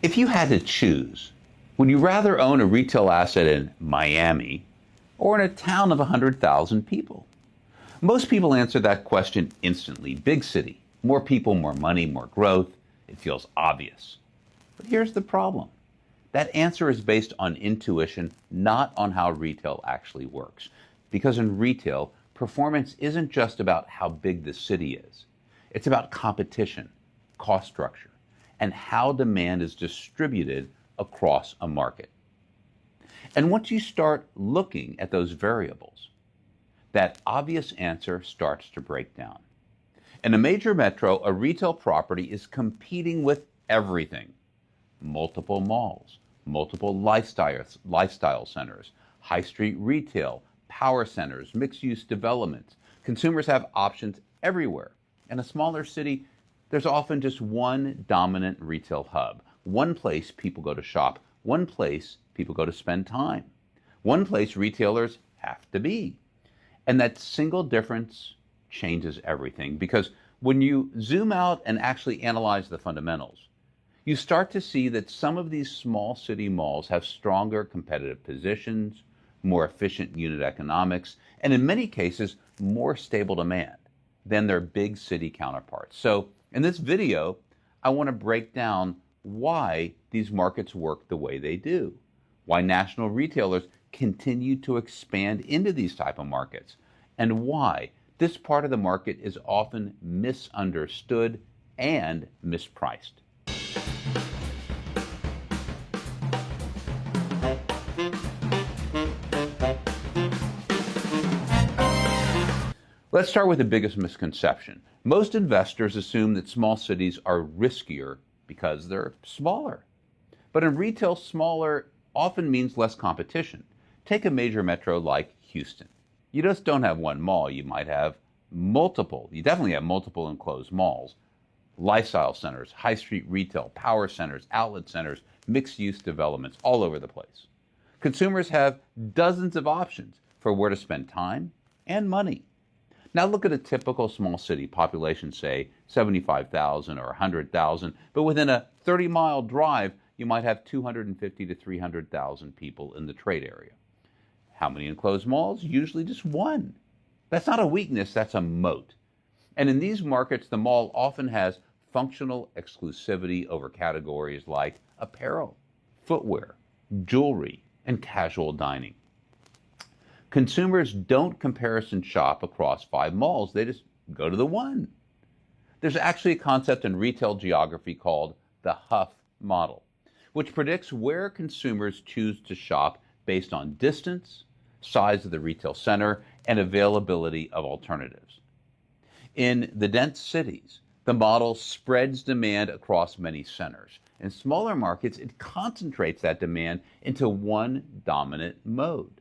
If you had to choose, would you rather own a retail asset in Miami or in a town of 100,000 people? Most people answer that question instantly. Big city, more people, more money, more growth. It feels obvious. But here's the problem. That answer is based on intuition, not on how retail actually works. Because in retail, performance isn't just about how big the city is. It's about competition, cost structure, and how demand is distributed across a market. And once you start looking at those variables, that obvious answer starts to break down. In a major metro, a retail property is competing with everything. Multiple malls, multiple lifestyle centers, high street retail, power centers, mixed-use developments. Consumers have options everywhere. In a smaller city, there's often just one dominant retail hub, one place people go to shop, one place people go to spend time, one place retailers have to be. And that single difference changes everything, because when you zoom out and actually analyze the fundamentals, you start to see that some of these small city malls have stronger competitive positions, more efficient unit economics, and in many cases, more stable demand than their big city counterparts. So in this video, I want to break down why these markets work the way they do, why national retailers continue to expand into these type of markets, and why this part of the market is often misunderstood and mispriced. Let's start with the biggest misconception. Most investors assume that small cities are riskier because they're smaller. But in retail, smaller often means less competition. Take a major metro like Houston. You just don't have one mall. You might have multiple. You definitely have multiple enclosed malls, lifestyle centers, high street retail, power centers, outlet centers, mixed-use developments all over the place. Consumers have dozens of options for where to spend time and money. Now look at a typical small city, population say 75,000 or 100,000, but within a 30-mile drive, you might have 250 to 300,000 people in the trade area. How many enclosed malls? Usually just one. That's not a weakness, that's a moat. And in these markets, the mall often has functional exclusivity over categories like apparel, footwear, jewelry, and casual dining. Consumers don't comparison shop across 5 malls. They just go to the one. There's actually a concept in retail geography called the Huff model, which predicts where consumers choose to shop based on distance, size of the retail center, and availability of alternatives. In the dense cities, the model spreads demand across many centers. In smaller markets, it concentrates that demand into one dominant node.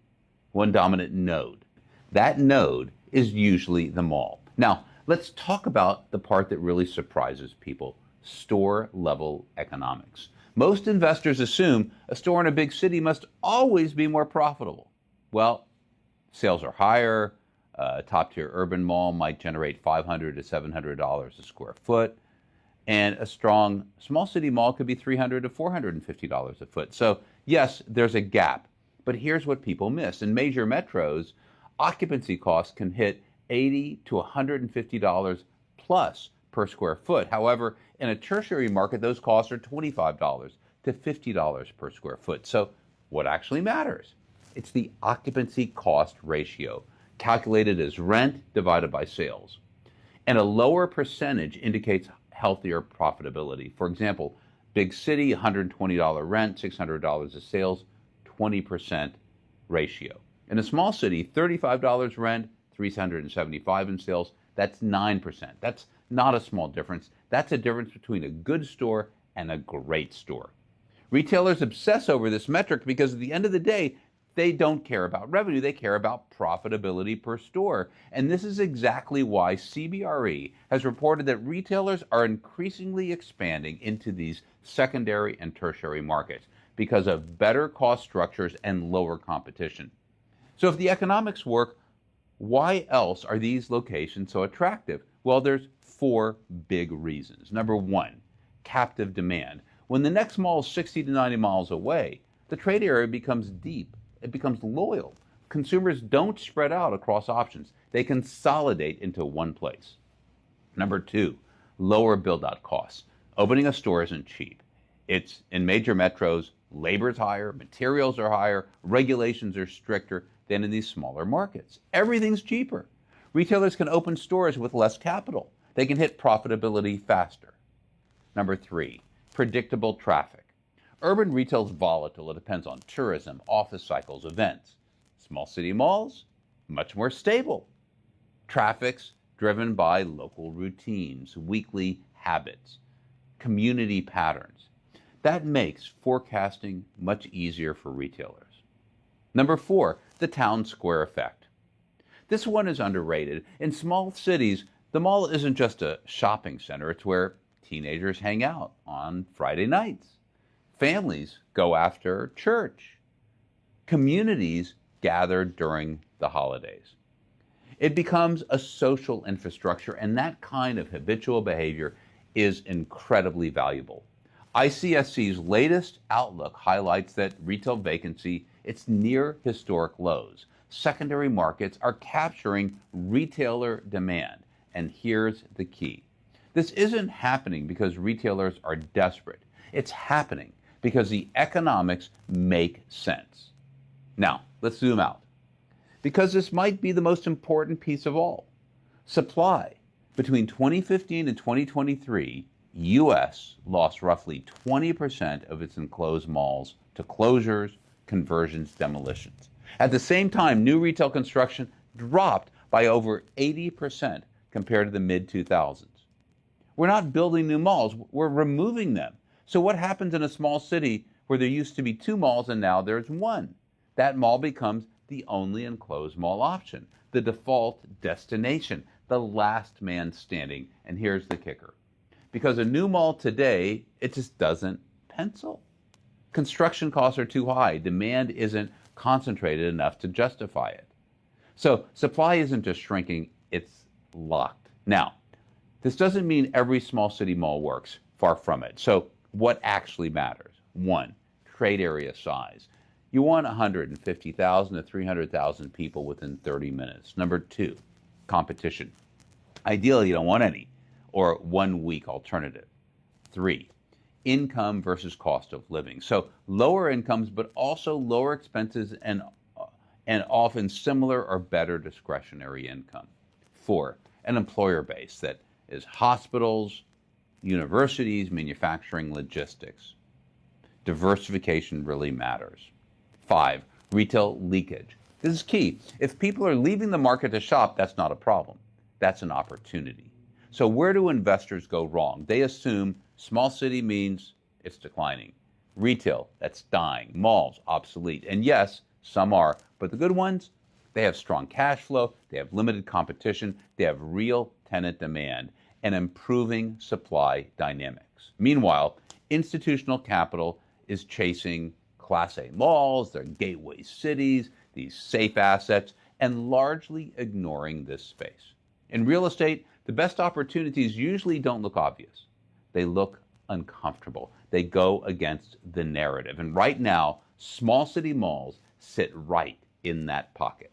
That node is usually the mall. Now, let's talk about the part that really surprises people, store-level economics. Most investors assume a store in a big city must always be more profitable. Well, sales are higher. A top-tier urban mall might generate $500 to $700 a square foot, and a strong small city mall could be $300 to $450 a foot. So yes, there's a gap. But here's what people miss. In major metros, occupancy costs can hit $80 to $150 plus per square foot. However, in a tertiary market, those costs are $25 to $50 per square foot. So what actually matters? It's the occupancy cost ratio, calculated as rent divided by sales. And a lower percentage indicates healthier profitability. For example, big city, $120 rent, $600 of sales, 20% ratio. In a small city, $35 rent, $375 in sales, that's 9%. That's not a small difference. That's a difference between a good store and a great store. Retailers obsess over this metric because at the end of the day, they don't care about revenue, they care about profitability per store. And this is exactly why CBRE has reported that retailers are increasingly expanding into these secondary and tertiary markets because of better cost structures and lower competition. So if the economics work, why else are these locations so attractive? Well, there's 4 big reasons. Number 1, captive demand. When the next mall is 60 to 90 miles away, the trade area becomes deep. It becomes loyal. Consumers don't spread out across options. They consolidate into one place. Number two, lower build-out costs. Opening a store isn't cheap. It's in major metros, labor is higher, materials are higher, regulations are stricter than in these smaller markets. Everything's cheaper. Retailers can open stores with less capital. They can hit profitability faster. Number three, predictable traffic. Urban retail is volatile. It depends on tourism, office cycles, events. Small city malls, much more stable. Traffic's driven by local routines, weekly habits, community patterns. That makes forecasting much easier for retailers. Number four, the town square effect. This one is underrated. In small cities, the mall isn't just a shopping center. It's where teenagers hang out on Friday nights. Families go after church. Communities gather during the holidays. It becomes a social infrastructure, and that kind of habitual behavior is incredibly valuable. ICSC's latest outlook highlights that retail vacancy, it's near historic lows. Secondary markets are capturing retailer demand. And here's the key. This isn't happening because retailers are desperate. It's happening because the economics make sense. Now, let's zoom out. Because this might be the most important piece of all. Supply. Between 2015 and 2023, U.S. lost roughly 20% of its enclosed malls to closures, conversions, demolitions. At the same time, new retail construction dropped by over 80% compared to the mid-2000s. We're not building new malls, we're removing them. So what happens in a small city where there used to be two malls and now there's one? That mall becomes the only enclosed mall option, the default destination, the last man standing. And here's the kicker. Because a new mall today, it just doesn't pencil. Construction costs are too high. Demand isn't concentrated enough to justify it. So supply isn't just shrinking, it's locked. Now, this doesn't mean every small city mall works. Far from it. So what actually matters? One, trade area size. You want 150,000 to 300,000 people within 30 minutes. Number two, competition. Ideally, you don't want any, or 1 week alternative. Three, income versus cost of living. So lower incomes, but also lower expenses and often similar or better discretionary income. Four, an employer base that is hospitals, universities, manufacturing, logistics. Diversification really matters. Five, retail leakage. This is key. If people are leaving the market to shop, that's not a problem. That's an opportunity. So where do investors go wrong? They assume small city means it's declining. Retail, that's dying. Malls, obsolete. And yes, some are, but the good ones, they have strong cash flow, they have limited competition, they have real tenant demand, and improving supply dynamics. Meanwhile, institutional capital is chasing Class A malls, their gateway cities, these safe assets, and largely ignoring this space. In real estate, the best opportunities usually don't look obvious. They look uncomfortable. They go against the narrative. And right now, small city malls sit right in that pocket.